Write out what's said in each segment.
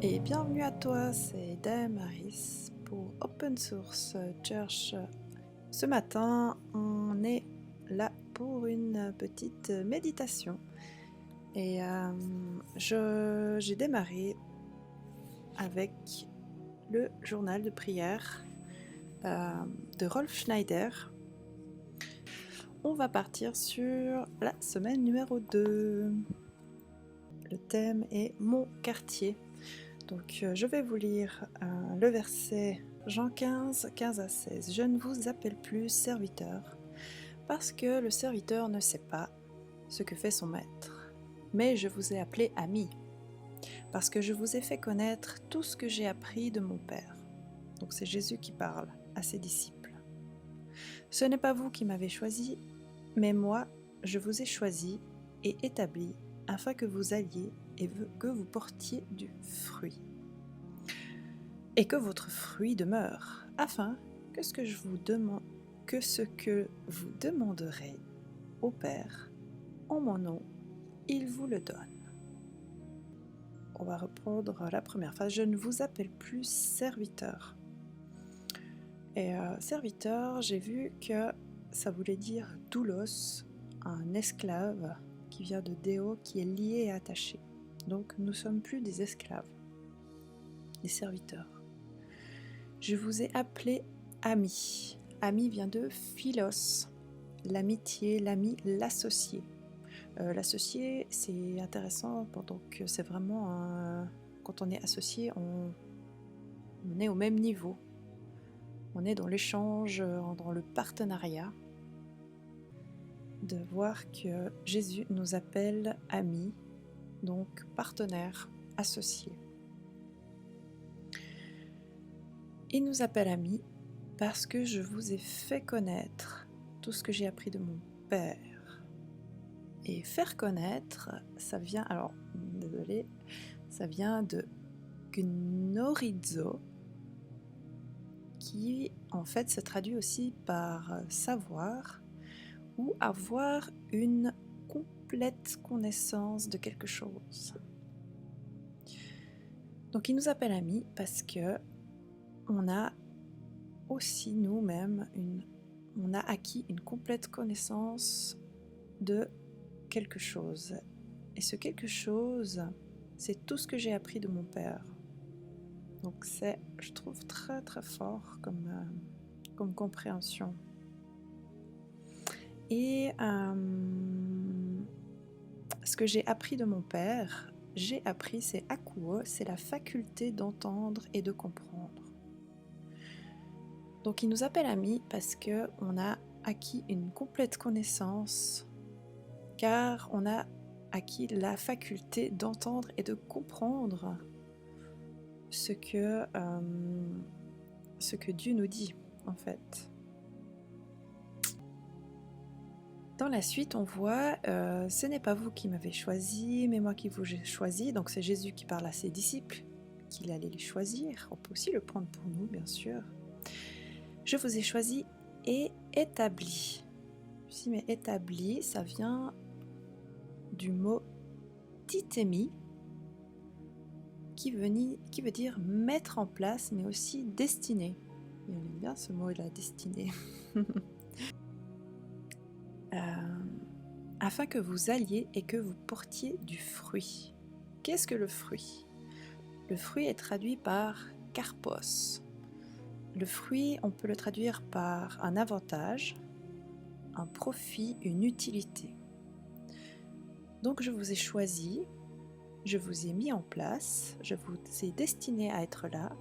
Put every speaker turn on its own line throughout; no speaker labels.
Et bienvenue à toi, c'est Damaris pour Open Source Church. Ce matin, on est là pour une petite méditation. Et j'ai démarré avec le journal de prière de Rolf Schneider. On va partir sur la semaine numéro 2. Le thème est mon quartier. Donc je vais vous lire le verset Jean 15, 15 à 16. Je ne vous appelle plus serviteur, parce que le serviteur ne sait pas ce que fait son maître. Mais je vous ai appelé ami, parce que je vous ai fait connaître tout ce que j'ai appris de mon Père. Donc c'est Jésus qui parle à ses disciples. Ce n'est pas vous qui m'avez choisi, mais moi, je vous ai choisi et établi afin que vous alliez et que vous portiez du fruit. Et que votre fruit demeure, afin que ce que vous demanderez au Père, en mon nom, il vous le donne. On va reprendre la première phrase. Je ne vous appelle plus serviteur. Et serviteur, j'ai vu que ça voulait dire doulos, un esclave qui vient de déo, qui est lié et attaché. Donc nous ne sommes plus des esclaves, des serviteurs. Je vous ai appelé ami. Ami vient de philos, l'amitié, l'ami, l'associé. L'associé, c'est intéressant, donc c'est vraiment quand on est associé, on est au même niveau. On est dans l'échange, dans le partenariat. De voir que Jésus nous appelle amis, donc partenaires, associés. Il nous appelle amis parce que je vous ai fait connaître tout ce que j'ai appris de mon Père. Et faire connaître, ça vient, ça vient de gnorizo, qui en fait se traduit aussi par savoir ou avoir une complète connaissance de quelque chose. Donc il nous appelle amis parce que on a aussi nous-mêmes on a acquis une complète connaissance de quelque chose. Et ce quelque chose, c'est tout ce que j'ai appris de mon Père. Donc c'est, je trouve, très très fort comme compréhension. Et ce que j'ai appris de mon Père, c'est akuo, c'est la faculté d'entendre et de comprendre. Donc il nous appelle amis parce qu'on a acquis une complète connaissance, car on a acquis la faculté d'entendre et de comprendre ce que Dieu nous dit, en fait. Dans la suite, on voit ce n'est pas vous qui m'avez choisi, mais moi qui vous ai choisi. Donc c'est Jésus qui parle à ses disciples, qu'il allait les choisir. On peut aussi le prendre pour nous, bien sûr. Je vous ai choisi et établi. Ici, mais établi, ça vient du mot titemi, qui veut dire mettre en place, mais aussi destiner. Et on aime bien ce mot-là, destiner. Afin que vous alliez et que vous portiez du fruit. Qu'est-ce que le fruit ? Le fruit est traduit par karpos. Le fruit, on peut le traduire par un avantage, un profit, une utilité. Donc je vous ai choisi, je vous ai mis en place, je vous ai destiné à être là,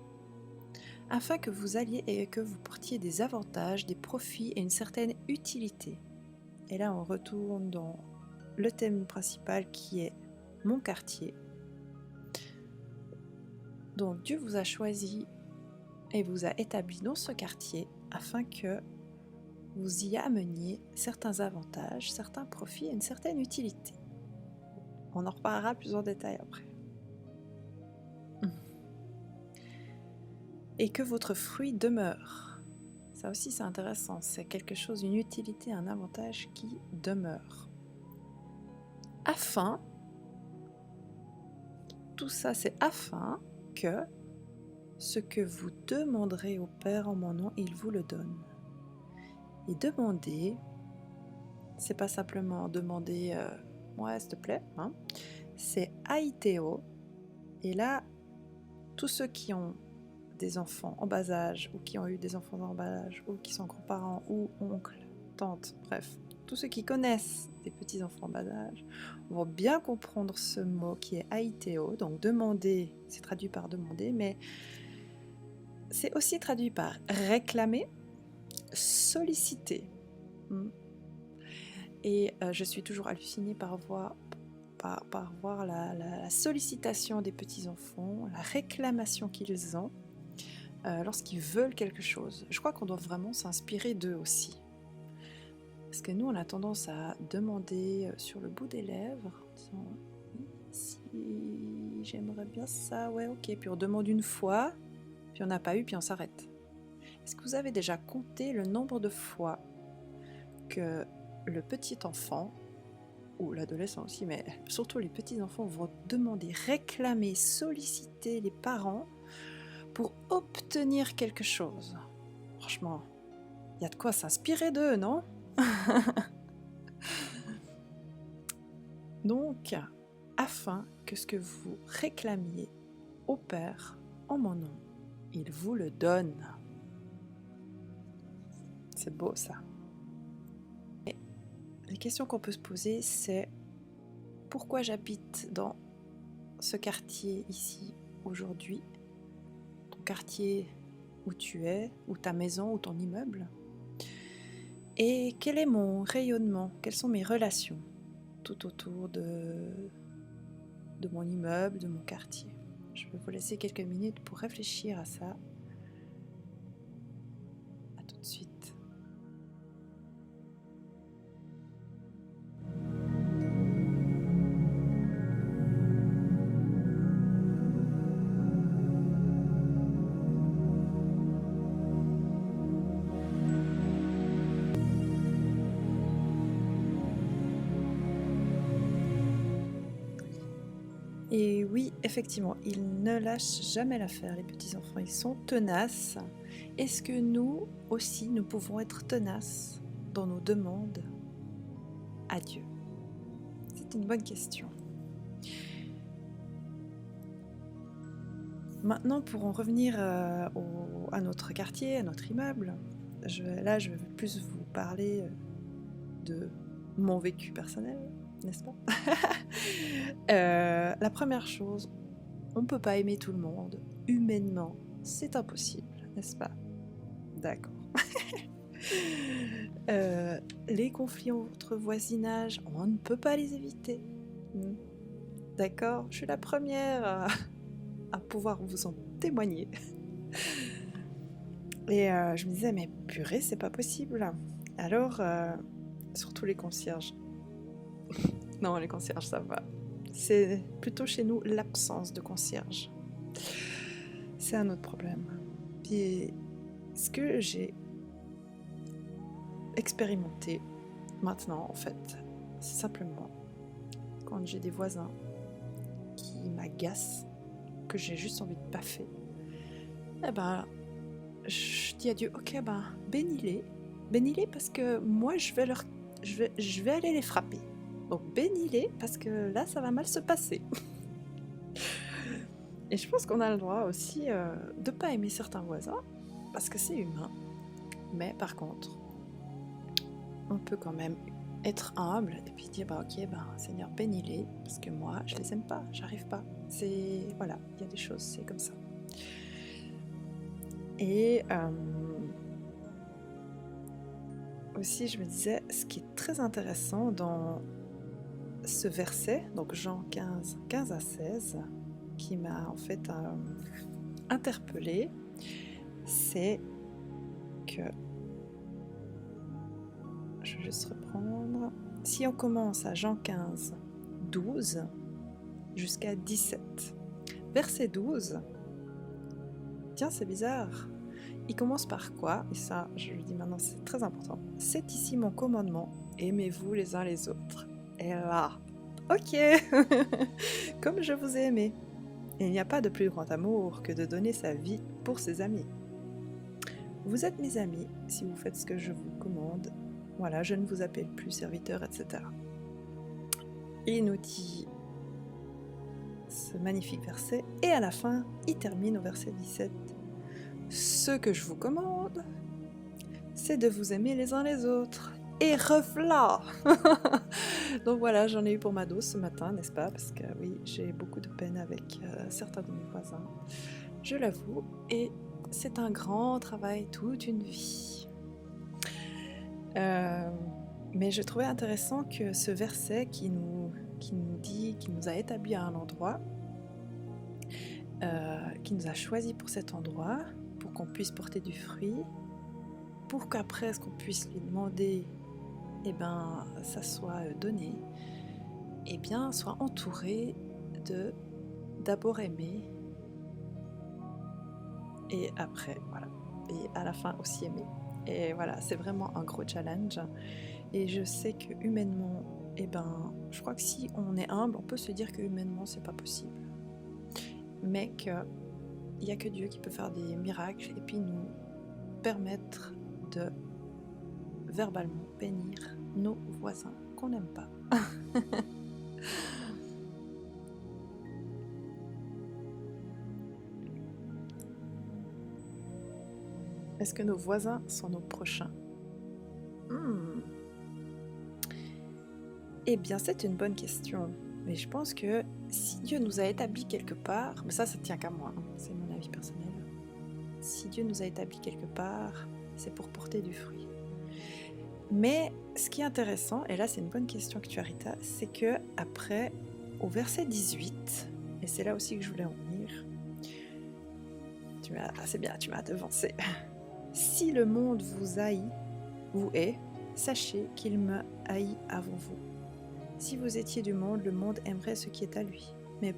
afin que vous alliez et que vous portiez des avantages, des profits et une certaine utilité. Et là on retourne dans le thème principal qui est mon quartier. Donc Dieu vous a choisi et vous a établi dans ce quartier afin que vous y ameniez certains avantages, certains profits et une certaine utilité. On en reparlera plus en détail après. Et que votre fruit demeure. Ça aussi c'est intéressant, c'est quelque chose, une utilité, un avantage qui demeure. Afin, tout ça c'est afin que ce que vous demanderez au Père en mon nom, il vous le donne. Et demander, c'est pas simplement demander ouais s'il te plaît, hein, c'est aiteo. Et là, tous ceux qui ont des enfants en bas âge, ou qui ont eu des enfants en bas âge, ou qui sont grands-parents, ou oncles, tantes, bref, tous ceux qui connaissent des petits-enfants en bas âge vont bien comprendre ce mot qui est aiteo. Donc demander, c'est traduit par demander, mais c'est aussi traduit par réclamer, solliciter. Et je suis toujours hallucinée par voir la sollicitation des petits-enfants, la réclamation qu'ils ont lorsqu'ils veulent quelque chose. Je crois qu'on doit vraiment s'inspirer d'eux aussi. Parce que nous, on a tendance à demander sur le bout des lèvres, en disant oui, si j'aimerais bien ça, ouais, ok. Puis on demande une fois, puis on n'a pas eu, puis on s'arrête. Est-ce que vous avez déjà compté le nombre de fois que le petit enfant, ou l'adolescent aussi, mais surtout les petits enfants vont demander, réclamer, solliciter les parents pour obtenir quelque chose? Franchement, il y a de quoi s'inspirer d'eux, non? Donc, afin que ce que vous réclamiez au Père en mon nom, il vous le donne. C'est beau ça. Et les questions qu'on peut se poser, c'est pourquoi j'habite dans ce quartier ici aujourd'hui, ton quartier où tu es, ou ta maison, ou ton immeuble, et quel est mon rayonnement, quelles sont mes relations tout autour de mon immeuble, de mon quartier. Je vais vous laisser quelques minutes pour réfléchir à ça. À tout de suite. Et oui, effectivement, ils ne lâchent jamais l'affaire, les petits-enfants, ils sont tenaces. Est-ce que nous aussi, nous pouvons être tenaces dans nos demandes à Dieu? C'est une bonne question. Maintenant, pour en revenir à notre quartier, à notre immeuble, je vais plus vous parler de mon vécu personnel, n'est-ce pas? La première chose, on ne peut pas aimer tout le monde. Humainement, c'est impossible, n'est-ce pas? D'accord. Les conflits entre voisinage, on ne peut pas les éviter. D'accord? Je suis la première à pouvoir vous en témoigner. Et je me disais, mais purée, c'est pas possible. Alors, surtout les concierges. Non, les concierges, ça va. C'est plutôt chez nous l'absence de concierge. C'est un autre problème. Puis, ce que j'ai expérimenté maintenant, en fait, c'est simplement quand j'ai des voisins qui m'agacent, que j'ai juste envie de baffer, eh ben, je dis à Dieu, ok, ben, bénis-les parce que moi, je vais aller les frapper. Donc bénis-les parce que là, ça va mal se passer. Et je pense qu'on a le droit aussi de ne pas aimer certains voisins, parce que c'est humain. Mais par contre, on peut quand même être humble et puis dire, bah ok, ben, Seigneur, bénis-les, parce que moi, je les aime pas, j'arrive pas. Voilà, il y a des choses, c'est comme ça. Et aussi, je me disais, ce qui est très intéressant dans ce verset, donc Jean 15, 15 à 16, qui m'a en fait interpellée, c'est que, je vais juste reprendre, si on commence à Jean 15, 12 jusqu'à 17, verset 12, tiens, c'est bizarre, il commence par quoi? Et ça, je lui dis maintenant, c'est très important. C'est ici mon commandement, aimez-vous les uns les autres. Et là, ok, comme je vous ai aimé. Et il n'y a pas de plus grand amour que de donner sa vie pour ses amis. Vous êtes mes amis si vous faites ce que je vous commande. Voilà, je ne vous appelle plus serviteur, etc. Et il nous dit ce magnifique verset, et à la fin, il termine au verset 17. Ce que je vous commande, c'est de vous aimer les uns les autres. Et refla. Donc voilà, j'en ai eu pour ma dose ce matin, n'est-ce pas? Parce que oui, j'ai beaucoup de peine avec certains de mes voisins, je l'avoue, et c'est un grand travail, toute une vie. Mais je trouvais intéressant que ce verset qui nous dit, qui nous a établi à un endroit, qui nous a choisi pour cet endroit, pour qu'on puisse porter du fruit, pour qu'après ce qu'on puisse lui demander, eh ben, ça soit donné, eh bien, soit entouré de d'abord aimer, et après, voilà, et à la fin aussi aimer. Et voilà, c'est vraiment un gros challenge. Et je sais que humainement, eh ben, je crois que si on est humble, on peut se dire que humainement, c'est pas possible. Mais qu'il n'y a que Dieu qui peut faire des miracles et puis nous permettre de verbalement bénir nos voisins qu'on n'aime pas. Est-ce que nos voisins sont nos prochains? Eh bien, c'est une bonne question. Mais je pense que si Dieu nous a établis quelque part, mais ça tient qu'à moi, hein, c'est mon avis personnel. Si Dieu nous a établis quelque part, c'est pour porter du fruit. Mais ce qui est intéressant, et là c'est une bonne question que tu as, Rita, c'est que après, au verset 18, et c'est là aussi que je voulais en venir, c'est bien, tu m'as devancé. Si le monde vous haït, vous hait, sachez qu'il me haït avant vous. Si vous étiez du monde, le monde aimerait ce qui est à lui, mais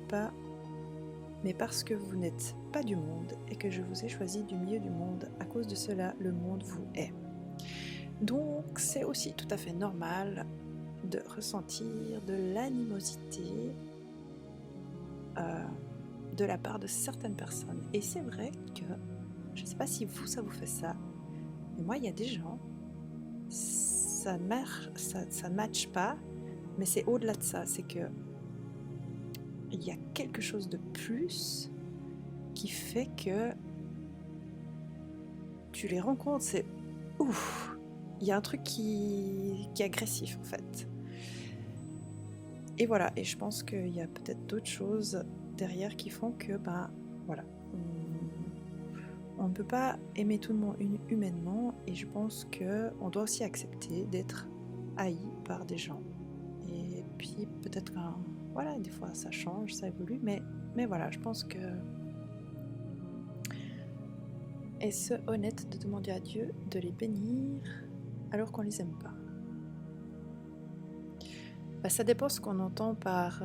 parce que vous n'êtes pas du monde et que je vous ai choisi du milieu du monde, à cause de cela, le monde vous hait. Donc c'est aussi tout à fait normal de ressentir de l'animosité de la part de certaines personnes. Et c'est vrai que, je ne sais pas si vous, ça vous fait ça, mais moi, il y a des gens, ça ne matche pas, mais c'est au-delà de ça, c'est que il y a quelque chose de plus qui fait que tu les rencontres, c'est ouf, il y a un truc qui est agressif en fait. Et voilà, et je pense qu'il y a peut-être d'autres choses derrière qui font que, voilà, on ne peut pas aimer tout le monde humainement, et je pense qu'on doit aussi accepter d'être haï par des gens. Et puis peut-être que, voilà, des fois ça change, ça évolue, mais voilà, je pense que est-ce honnête de demander à Dieu de les bénir alors qu'on les aime pas? Ça dépend ce qu'on entend par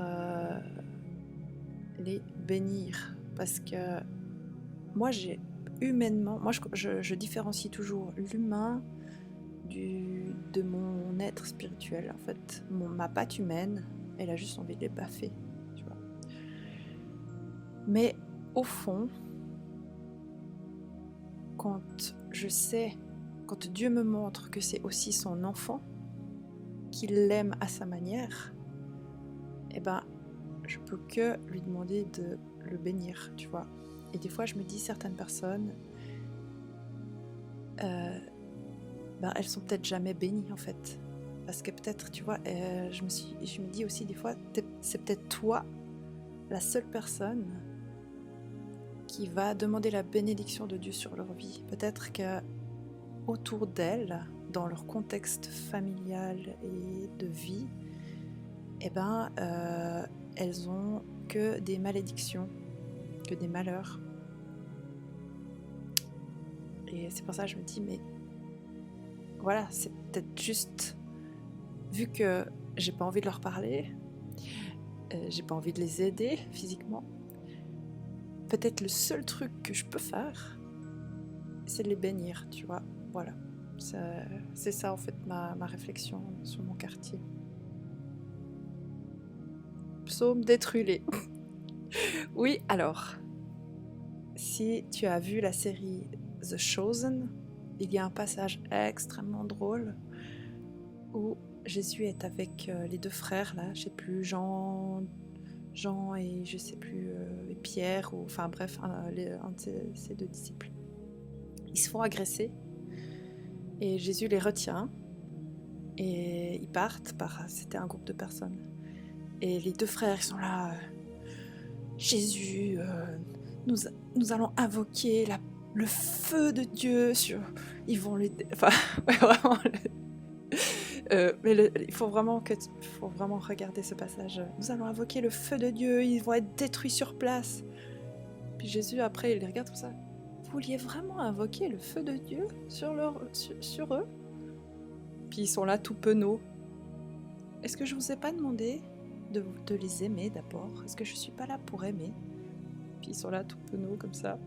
les bénir, parce que moi j'ai humainement, moi je différencie toujours l'humain de mon être spirituel. En fait, ma patte humaine, elle a juste envie de les baffer, tu vois. Mais au fond, quand Dieu me montre que c'est aussi son enfant, qu'il l'aime à sa manière, eh ben, je peux que lui demander de le bénir, tu vois. Et des fois, je me dis, certaines personnes, elles sont peut-être jamais bénies, en fait. Parce que peut-être, tu vois, je me dis aussi des fois, c'est peut-être toi, la seule personne qui va demander la bénédiction de Dieu sur leur vie. Peut-être que autour d'elles, dans leur contexte familial et de vie, elles ont que des malédictions, que des malheurs. Et c'est pour ça que je me dis, mais voilà, c'est peut-être juste, vu que j'ai pas envie de leur parler, j'ai pas envie de les aider physiquement, peut-être le seul truc que je peux faire, c'est de les bénir, tu vois. Voilà, c'est ça en fait ma réflexion sur mon quartier. Psaume détrulé. Oui, alors, si tu as vu la série The Chosen, il y a un passage extrêmement drôle où Jésus est avec les deux frères, là, je sais plus, Jean et je sais plus, et Pierre, ou enfin bref, un de ses deux disciples. Ils se font agresser et Jésus les retient et ils partent, c'était un groupe de personnes. Et les deux frères, ils sont là, Jésus, nous allons invoquer le feu de Dieu sur... Ils vont les... Enfin, ouais, vraiment... mais il faut vraiment regarder ce passage. Nous allons invoquer le feu de Dieu, ils vont être détruits sur place. Puis Jésus, après, il les regarde comme ça. Vous vouliez vraiment invoquer le feu de Dieu sur eux? Puis ils sont là tout penauds. Est-ce que je vous ai pas demandé de les aimer d'abord? Est-ce que je suis pas là pour aimer? Puis ils sont là tout penauds comme ça.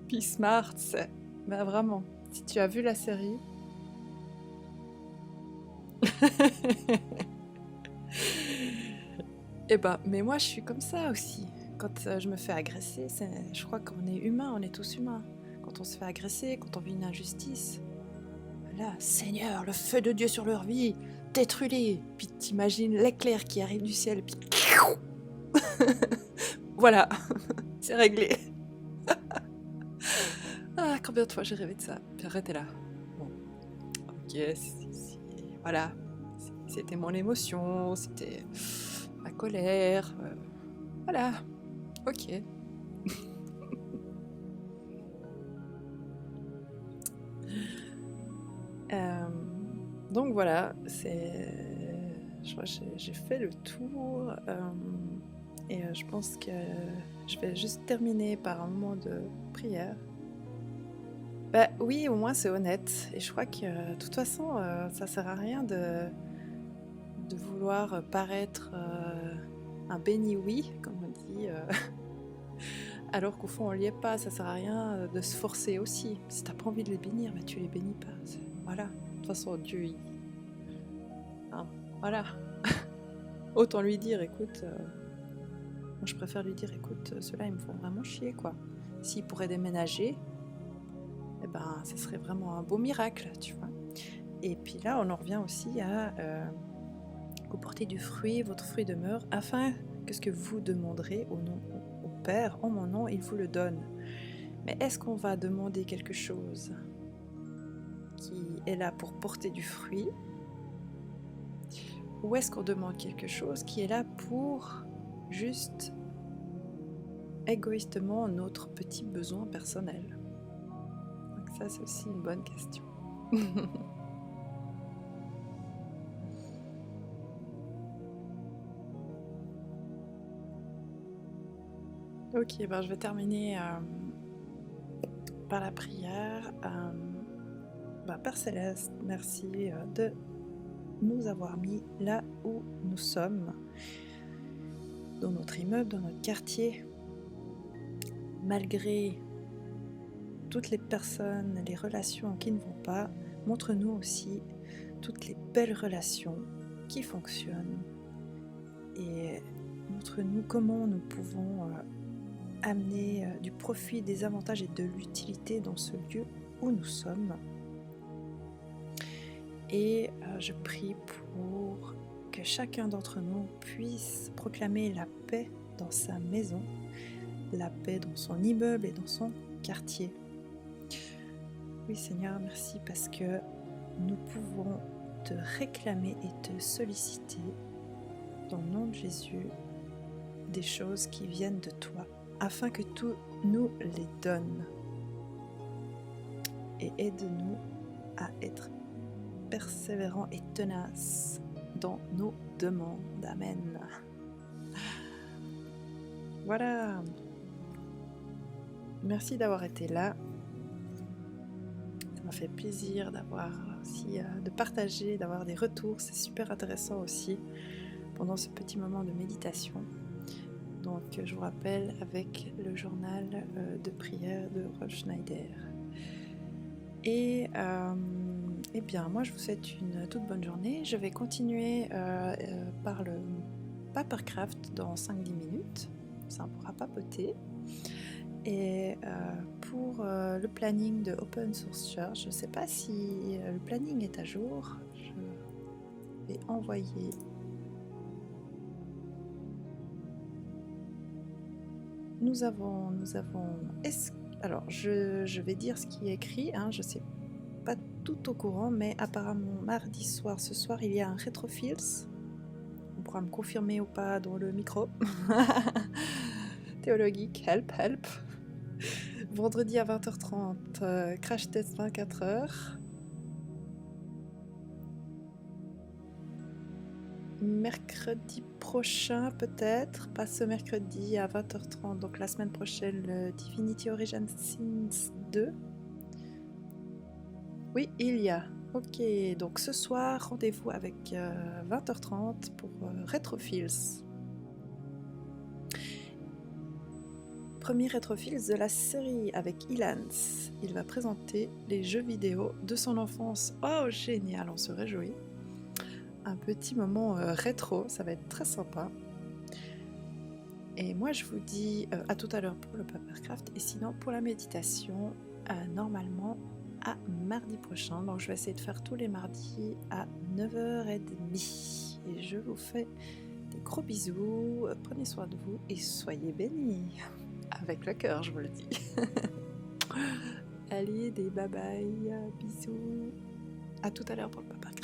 Puis smart, c'est... Bah vraiment, si tu as vu la série... Eh ben, mais moi je suis comme ça aussi. Quand je me fais agresser, je crois qu'on est humain, on est tous humains. Quand on se fait agresser, quand on vit une injustice, là, Seigneur, le feu de Dieu sur leur vie, détruis-les. Puis t'imagines l'éclair qui arrive du ciel, puis... Voilà, c'est réglé. Ah, combien de fois j'ai rêvé de ça. Puis arrêtez là. Bon, ok, voilà. C'était mon émotion, c'était ma colère. Voilà, ok. Donc voilà, je crois que j'ai fait le tour et je pense que je vais juste terminer par un moment de prière. Bah oui, au moins c'est honnête, et je crois que de toute façon ça sert à rien de vouloir paraître un béni oui, comme on dit, alors qu'au fond on n'y est pas. Ça sert à rien de se forcer aussi. Si t'as pas envie de les bénir, bah tu les bénis pas. Voilà. De toute façon, Dieu, hein, voilà. Autant lui dire, écoute, moi je préfère lui dire, écoute, ceux-là ils me font vraiment chier, quoi. S'ils pourraient déménager, eh ben, ça serait vraiment un beau miracle, tu vois. Et puis là, on en revient aussi à vous portez du fruit, votre fruit demeure, afin que ce que vous demanderez au Père en mon nom, il vous le donne. Mais est-ce qu'on va demander quelque chose qui est là pour porter du fruit, ou est-ce qu'on demande quelque chose qui est là pour juste égoïstement notre petit besoin personnel? Donc ça, c'est aussi une bonne question. Ok, ben je vais terminer par la prière. Père Céleste, merci de nous avoir mis là où nous sommes, dans notre immeuble, dans notre quartier, malgré toutes les personnes, les relations qui ne vont pas. Montre-nous aussi toutes les belles relations qui fonctionnent, et montre-nous comment nous pouvons amener du profit, des avantages et de l'utilité dans ce lieu où nous sommes. Et je prie pour que chacun d'entre nous puisse proclamer la paix dans sa maison, la paix dans son immeuble et dans son quartier. Oui Seigneur, merci parce que nous pouvons te réclamer et te solliciter dans le nom de Jésus des choses qui viennent de toi, afin que tu nous les donnes. Et aide-nous à être persévérants et tenaces dans nos demandes. Amen. Voilà. Merci d'avoir été là. Ça m'a fait plaisir d'avoir aussi, de partager, d'avoir des retours. C'est super intéressant aussi pendant ce petit moment de méditation. Donc je vous rappelle avec le journal de prière de Rolf Schneider. Et eh bien moi je vous souhaite une toute bonne journée. Je vais continuer par Papercraft dans 5-10 minutes, ça on pourra papoter. Et pour le planning de Open Source Church, je ne sais pas si le planning est à jour, je vais envoyer. Nous avons alors je vais dire ce qui est écrit, hein, je ne sais pas tout au courant, mais apparemment mardi soir, ce soir, il y a un Retrofills. On pourra me confirmer ou pas dans le micro. Théologique, help. Vendredi à 20h30, crash test 24 heures. Mercredi prochain peut-être, pas ce mercredi à 20h30, donc la semaine prochaine, le Divinity Origins Sins 2. Oui, il y a. Ok, donc ce soir, rendez-vous avec 20h30 pour Retrofills. Premier Retrofills de la série avec Ilans. Il va présenter les jeux vidéo de son enfance. Oh, génial, on se réjouit. Un petit moment rétro, ça va être très sympa. Et moi, je vous dis à tout à l'heure pour le Papercraft. Et sinon, pour la méditation, normalement à mardi prochain. Donc, je vais essayer de faire tous les mardis à 9h30. Et je vous fais des gros bisous. Prenez soin de vous et soyez bénis. Avec le cœur, je vous le dis. Allez, des bye bye, bisous. À tout à l'heure pour le Papercraft.